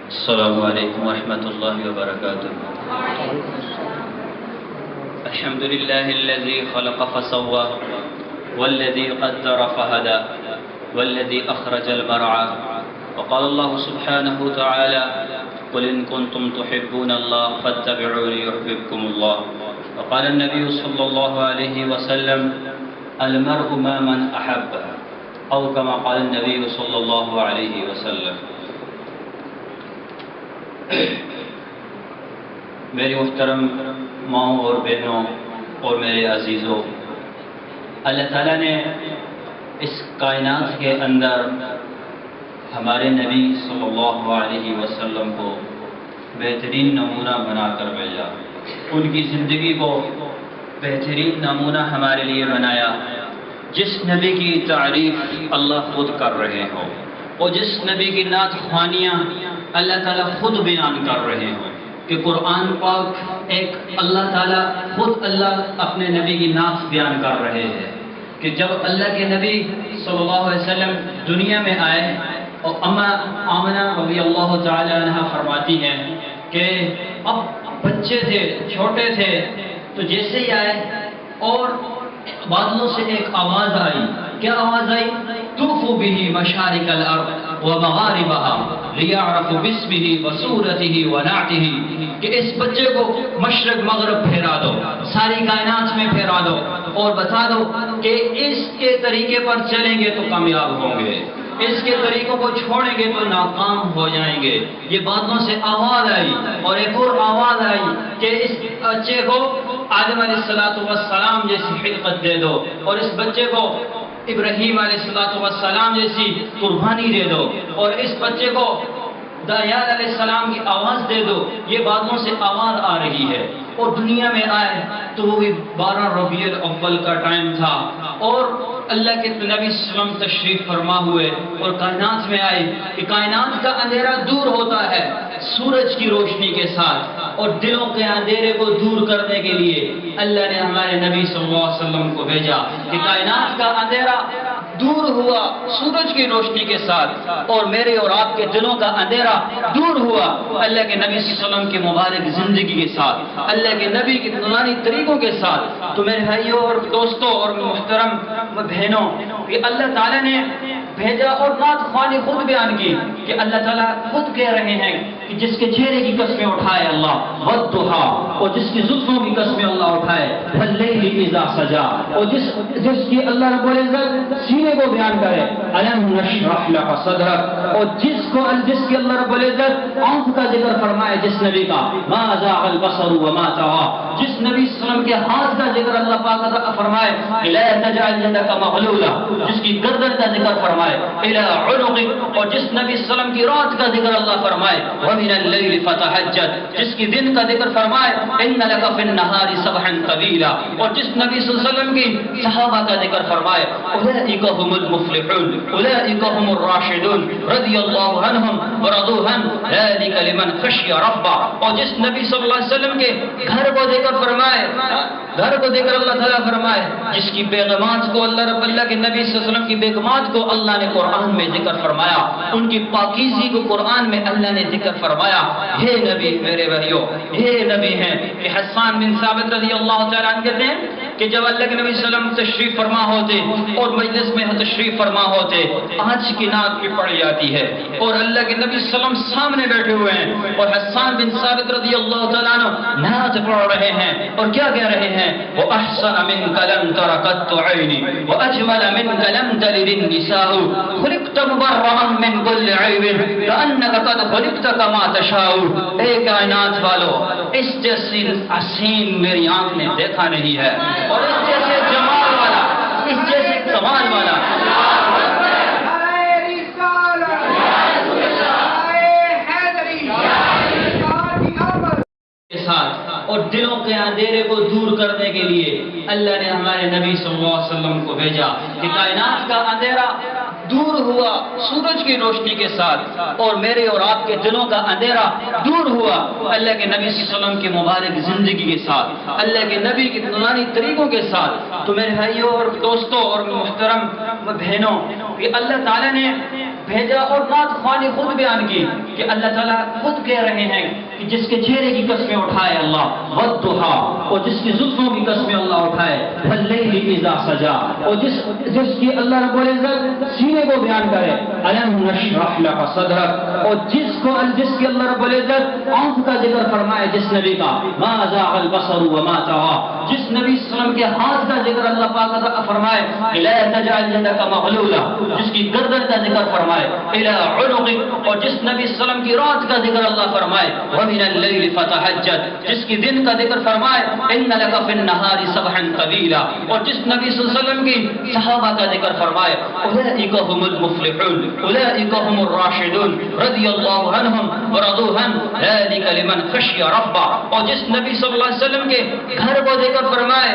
السلام علیکم ورحمۃ اللہ وبرکاتہ۔ الحمد للہ الذی خلق فسوى والذی قدر فہدى والذی اخرج المرعى وقال اللہ سبحانہ تعالی قل ان کنتم تحبون اللہ فاتبعونی یحببکم اللہ وقال النبی صلی اللہ علیہ وسلم المرء ما من احب او کما قال النبی صلی اللہ علیہ وسلم۔ میری محترم ماؤں اور بہنوں اور میرے عزیزوں، اللہ تعالیٰ نے اس کائنات کے اندر ہمارے نبی صلی اللہ علیہ وسلم کو بہترین نمونہ بنا کر بھیجا۔ ان کی زندگی کو بہترین نمونہ ہمارے لیے بنایا، جس نبی کی تعریف اللہ خود کر رہے ہوں اور جس نبی کی نعت خوانیاں اللہ تعالیٰ خود بیان کر رہے ہوں کہ قرآن پاک ایک اللہ تعالیٰ خود اللہ اپنے نبی کی نعت بیان کر رہے ہیں کہ جب اللہ کے نبی صلی اللہ علیہ وسلم دنیا میں آئے اور آمنہ رضی اللہ تعالی عنہ فرماتی ہیں کہ اب بچے تھے، چھوٹے تھے، تو جیسے ہی آئے اور بادلوں سے ایک آواز آئی۔ کیا آواز آئی؟ طوفوا به مشارق الارض ومغاربها لیعرف باسمه وصورته ونعته، کہ اس بچے کو مشرق مغرب پھیرا دو، ساری کائنات میں پھیرا دو اور بتا دو کہ اس کے طریقے پر چلیں گے تو کامیاب ہوں گے، اس کے طریقوں کو چھوڑیں گے تو ناکام ہو جائیں گے۔ یہ باتوں سے آواز آئی اور ایک اور آواز آئی کہ اس بچے کو آدم علیہ السلام جیسی خلقت دے دو اور اس بچے کو ابراہیم علیہ السلام جیسی قربانی دے دو اور اس بچے کو دانیال علیہ السلام کی آواز دے دو۔ یہ باتوں سے آواز آ رہی ہے اور دنیا میں آئے تو وہ 12 ربیع الاول کا ٹائم تھا اور اللہ کے نبی صلی اللہ علیہ وسلم تشریف فرما ہوئے اور کائنات میں آئے کہ کائنات کا اندھیرا دور ہوتا ہے سورج کی روشنی کے ساتھ، اور دلوں کے اندھیرے کو دور کرنے کے لیے اللہ نے ہمارے نبی صلی اللہ علیہ وسلم کو بھیجا کہ کائنات کا اندھیرا دور ہوا سورج کی روشنی کے ساتھ اور میرے اور آپ کے دلوں کا اندھیرا دور ہوا اللہ کے نبی صلی اللہ علیہ وسلم کی مبارک زندگی کے ساتھ، اللہ کے نبی کے نورانی طریقوں کے ساتھ۔ تو میرے بھائیوں اور دوستوں اور محترم بہنوں، یہ اللہ تعالیٰ نے بھیجا اور نعت خوانی خود بیان کی کہ اللہ تعالیٰ خود کہہ رہے ہیں کہ جس کے چہرے کی قسمیں اٹھائے اللہ والضحیٰ، اور جس کی زلفوں کی قسمیں اللہ اٹھائے واللیل اذا سجا، اور جس کی اللہ رب العزت سینے کو بیان کرے الم نشرح لک صدرک، اور جس کی اللہ رب العزت آنکھ کا ذکر فرمائے جس نبی کا ما زاغ البصر وما طغى، جس نبی صلی اللہ علیہ وسلم کے ہاتھ کا ذکر اللہ پاک فرمائے لا تجعل يدك مغلولة، جس کی گردن کا ذکر فرمائے الى عنقك، اور جس نبی صلی اللہ علیہ وسلم کی رات کا ذکر اللہ فرمائے ومن الليل فتهجد، جس کی دن کا ذکر فرمائے ان لك في النهار سبحا طويلا، اور جس نبی صلی اللہ علیہ وسلم کی صحابہ کا ذکر فرمائے اولئک هم المفلحون اولئک هم الراشدون رضی اللہ عنہم ورضوا عنہ ذلك لمن خشی ربہ، اور جس نبی صلی اللہ علیہ وسلم کے گھر کو ذکر فرمائے، گھر کو ذکر اللہ تعالیٰ فرمائے، جس کی بیگمات کو اللہ کے نبی صلی اللہ علیہ وسلم کی بیگمات کو اللہ نے قرآن میں ذکر فرمایا، ان کی پاکیزی کو قرآن میں اللہ نے ذکر فرمایا۔ ہے نبی میرے بھائیوں، ہے نبی ہیں کہ حسان بن ثابت رضی اللہ تعالیٰ عنہ کہتے ہیں کہ جب اللہ کے نبی صلی اللہ علیہ وسلم تشریف فرما ہوتے اور مجلس میں تشریف فرما ہوتے آج کی نعت بھی پڑھ جاتی ہے اور اللہ کے نبی صلی اللہ علیہ وسلم سامنے بیٹھے ہوئے ہیں اور حسان بن ثابت رضی اللہ تعالیٰ عنہ نعت پڑھ رہے ہیں اور کیا کہہ رہے ہیں وَأَحْسَنَ مِنْكَ لَمْ تَرَ قَطُّ عَيْنِي وَأَجْمَلَ مِنْكَ لَمْ تَلِدِ النِّسَاءُ خُلِقْتَ مُبَرَّأً مِنْ كُلِّ عَيْبٍ كَأَنَّكَ قَدْ خُلِقْتَ كَمَا تَشَاءُ، اے کائنات والو اس جیسی حسین میری آنکھ نے دیکھا نہیں ہے اور اس جیسے جمال والا، اس جیسے کمال والا کے ساتھ اور دلوں کے اندھیرے کو دور کرنے کے لیے اللہ نے ہمارے نبی صلی اللہ علیہ وسلم کو بھیجا کہ کائنات کا اندھیرا دور ہوا سورج کی روشنی کے ساتھ اور میرے اور آپ کے دلوں کا اندھیرا دور ہوا اللہ کے نبی صلی اللہ علیہ وسلم کی مبارک زندگی کے ساتھ، اللہ کے نبی کے نورانی طریقوں کے ساتھ۔ تو میرے بھائیوں اور دوستوں اور محترم بہنوں، یہ اللہ تعالیٰ نے بھیجا اور نعت خوانی خود بیان کی کہ اللہ تعالیٰ خود کہہ رہے ہیں کہ جس کے چہرے کی قسمیں اٹھائے اللہ والضحا، اور جس کی زلفوں کی قسمیں اللہ اٹھائے واللیل اذا سجا، اور جس کی اللہ رب العزت سینے کو بیان کرے الم نشرح لک صدرک، اور جس کی اللہ رب العزت آنکھ کا ذکر فرمائے جس نبی کا ما زاغ البصر وما طغى، جس نبی صلی اللہ علیہ وسلم کے ہاتھ کا ذکر اللہ پاک فرمائے لا تجعل يدك مغلولة، جس کی گردن کا ذکر فرمائے الى عنقك، اور جس نبی صلی اللہ علیہ وسلم کی رات کا ذکر اللہ فرمائے ومن الليل فتهجد، جس کی دن کا ذکر فرمائے ان لك في النهار سبحا طويلا، اور جس نبی صلی اللہ علیہ وسلم کی صحابہ کا ذکر فرمائے اولئک هم المفلحون اولئک هم الراشدون رضی اللہ عنہم ورضوا عنہ ذلك لمن خشی ربہ، اور جس نبی صلی اللہ علیہ وسلم کے گھر کو ذکر فرمائے،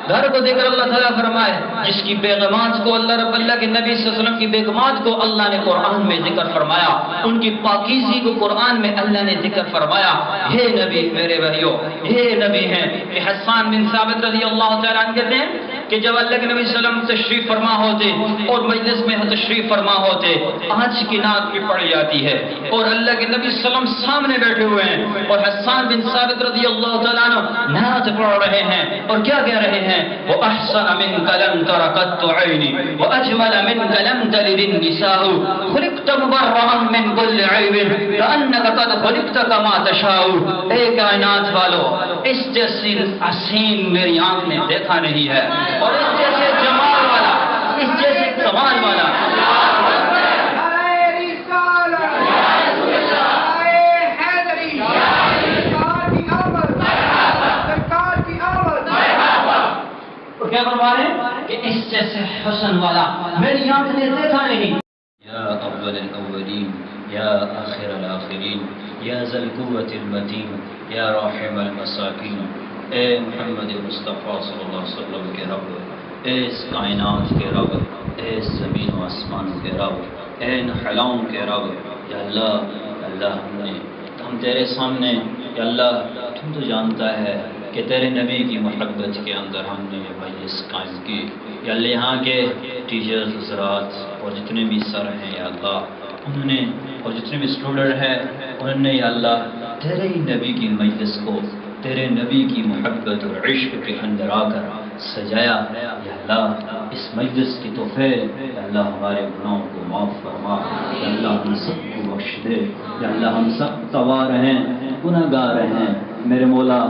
گھر کو ذکر اللہ تعالیٰ فرمائے، جس کی بیگمات کو اللہ کے نبی صلی اللہ علیہ وسلم کی بیگمات کو اللہ نے قرآن میں ذکر فرمایا، ان کی پاکیزی کو قرآن میں اللہ نے ذکر فرمایا۔ یہ نبی میرے بھائیوں یہ نبی ہیں کہ حسان بن ثابت رضی اللہ تعالیٰ عنہ کہتے ہیں کہ جب اللہ کے نبی صلی اللہ علیہ وسلم تشریف فرما ہوتے اور مجلس میں تشریف فرما ہوتے آج کی نعت بھی پڑھ جاتی ہے اور اللہ کے نبی صلی اللہ علیہ وسلم سامنے بیٹھے ہوئے ہیں اور حسان بن ثابت رضی اللہ تعالیٰ عنہ نعت پڑھ رہے ہیں اور کیا کہہ رہے ہیں وَأَحْسَنَ مِنْكَ لَمْ تَرَ قَطُّ عَيْنِي وَأَجْمَلَ مِنْكَ لَمْ تَلِدِ النِّسَاءُ خُلِقْتَ مُبَرَّأً مِنْ كُلِّ عَيْبٍ كَأَنَّكَ قَدْ خُلِقْتَ كَمَا تَشَاءُ، اے کائنات والو اس جیسی حسین میری آنکھ نے دیکھا نہیں ہے اور اس جیسے جمال والا اس جیسے کمال والا کیا فرما رہے ہیں کہ اس جیسے حسن والا میری آنکھ نے دیکھا نہیں۔ یا اول الاولین یا آخر الاخرین یا ذا القوة المتین یا راحم المساکین، اے محمد مصطفیٰ صلی اللہ علیہ وسلم کے رب، اے اس کائنات کے رب، اے اس زمین و آسمان کے رب، اے ان حلاؤں کے رب، یا اللہ ہم تیرے سامنے یا اللہ تم تو جانتا ہے کہ تیرے نبی کی محبت کے اندر ہم نے یہ مجلس قائم کی، یا اللہ یہاں کے ٹیچرز حضرات اور جتنے بھی سر ہیں یا اللہ انہوں نے اور جتنے بھی اسٹوڈنٹ ہیں انہوں نے یا اللہ تیرے ہی نبی کی مجلس کو تیرے نبی کی محبت اور عشق کے اندر آ کر سجایا، یا اللہ اس مجلس کی توفیق یا اللہ ہمارے گناہوں کو معاف فرما، یا اللہ ہم سب کو بخش دے، یا اللہ ہم سب توار ہیں گناہ گار ہیں میرے مولا،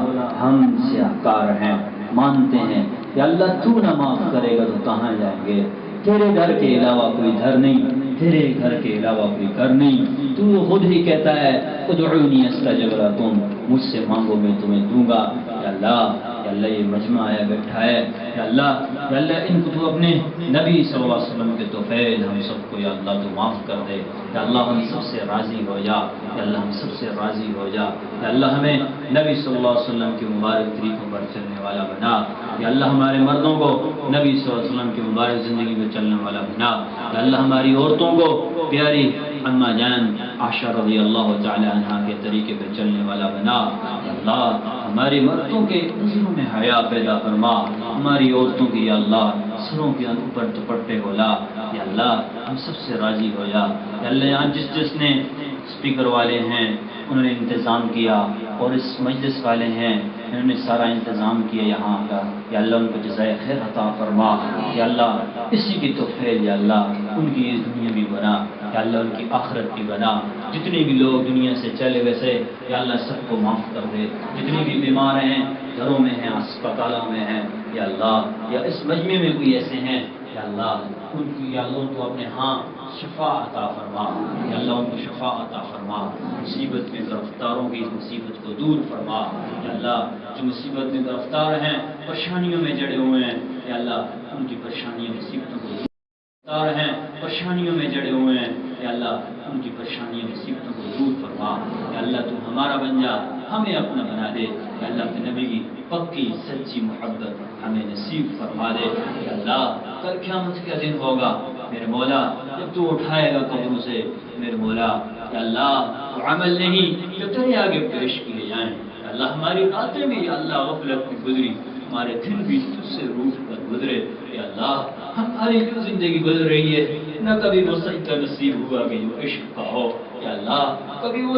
ہم سیاہکار ہیں مانتے ہیں، یا اللہ تو نہ معاف کرے گا تو کہاں جائیں گے؟ تیرے گھر کے علاوہ کوئی گھر نہیں، تیرے گھر کے علاوہ کوئی گھر نہیں، تو خود ہی کہتا ہے ادعونی استجب لکم، مجھ سے مانگو میں تمہیں دوں گا۔ یا اللہ یہ مجمع آیا بیٹھا ہے، یا اللہ ان کو تو اپنے نبی صلی اللہ علیہ وسلم کے توفیل ہم سب کو یا اللہ تو معاف کر دے، یا اللہ ہم سب سے راضی ہو جا، یا اللہ ہم سب سے راضی ہو جا، یا اللہ ہمیں نبی صلی اللہ علیہ وسلم کے مبارک طریقوں پر چلنے والا بنا، یا اللہ ہمارے مردوں کو نبی صلی اللہ علیہ وسلم کی مبارک زندگی میں چلنے والا بنا، یا اللہ ہماری عورتوں کو پیاری اما جان عائشہ رضی اللہ تعالی عنہ کے طریقے پہ چلنے والا بنا، یا اللہ ہماری مردوں کے نظروں میں حیا پیدا فرما، ہماری عورتوں کی یا اللہ سروں کے اوپر دوپٹے ہولا، یا اللہ ہم سب سے راضی ہو جا، یا اللہ یہاں جس نے اسپیکر والے ہیں انہوں نے انتظام کیا اور اس مجلس والے ہیں انہوں نے سارا انتظام کیا یہاں کا، یا اللہ ان کو جزائے خیر عطا فرما، یا اللہ اسی کی توفیق یا اللہ ان کی دنیا بھی بنا، یا اللہ ان کی آخرت بھی بنا، جتنے بھی لوگ دنیا سے چلے ویسے یا اللہ سب کو معاف کر دے، جتنے بھی بیمار ہیں گھروں میں ہیں اسپتالوں میں ہیں یا اللہ یا اس مجمع میں کوئی ایسے ہیں یا اللہ ان کی یا اللہ کو اپنے ہاں شفا عطا فرما، یا اللہ ان کو شفا عطا فرما، مصیبت میں گرفتاروں کی مصیبت کو دور فرما، یا اللہ جو مصیبت میں گرفتار ہیں پریشانیوں میں جڑے ہوئے ہیں یا اللہ ان کی پریشانیوں مصیبتوں کو ہیں پریشانیوں میں جڑے ہوئے ہیں یا اللہ ان کی پریشانیوں مصیبتوں کو دور فرما، یا اللہ تو ہمارا بن جا ہمیں اپنا بنا دے، یا اللہ کے نبی کی پکی سچی محبت ہمیں نصیب فرما دے، یا اللہ کل قیامت کا دن ہوگا میرے مولا جب تو اٹھائے گا قبروں سے میرے مولا، یا اللہ تو عمل نہیں جو تیرے آگے پیش کیے جائیں، یا اللہ ہماری راتیں بھی یا اللہ غفلت میں گزری، ہمارے دن بھی تجھ سے روح پر گزرے، یا اللہ ہماری جو زندگی گزر رہی ہے نہ کبھی وہ سجدہ نصیب ہوا کہ جو عشق کا ہو یا اللہ، کبھی وہ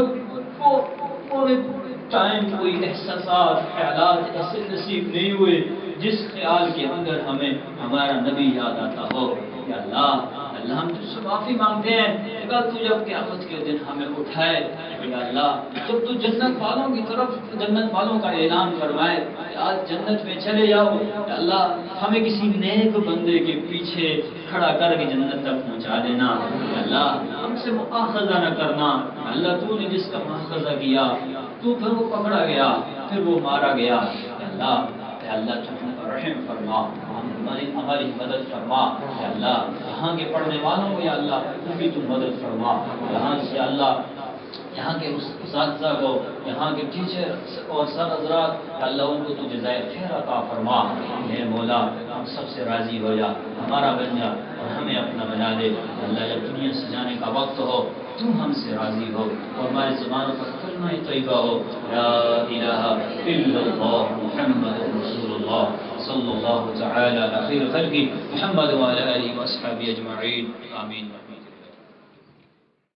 ٹائم کوئی احساسات خیالات ایسے نصیب نہیں ہوئے جس خیال کے اندر ہمیں ہمارا نبی یاد آتا ہو یا اللہ۔ اللہ ہم تجھ سے معافی مانگتے ہیں کہ تو جب قیامت کے دن ہمیں اٹھائے یا اللہ، جب تو جنت والوں کی طرف جنت والوں کا اعلان فرمائے کہ آج جنت میں چلے جاؤ یا اللہ، ہمیں کسی نیک بندے کے پیچھے کھڑا کر کے جنت تک پہنچا دینا یا اللہ، ہم سے مؤاخذہ نہ کرنا اللہ، تو نے جس کا مؤاخذہ کیا تو پھر وہ پکڑا گیا، پھر وہ مارا گیا یا اللہ، اے اللہ تو رحم فرما، ہماری مدد فرما یا اللہ، یہاں کے پڑھنے والوں کو یا اللہ ان کی تو مدد فرما، یہاں سے اللہ یہاں کے اساتذہ کو، یہاں کے ٹیچر اور سر حضرات یا اللہ ان کو تو جزائے خیر عطا فرما، اے مولا ہم سب سے راضی ہو جا، ہمارا بن جا اور ہمیں اپنا بنا دے اللہ، جب دنیا سے جانے کا وقت ہو تم ہم سے راضی ہو اور ہماری زبانوں پر کلمہ طیبہ ہو، لا الہ الا اللہ محمد رسول اللہ صلی اللہ تعالی علی خیر خلقہ محمد وعلی آلہ واصحابہ اجمعین، آمین۔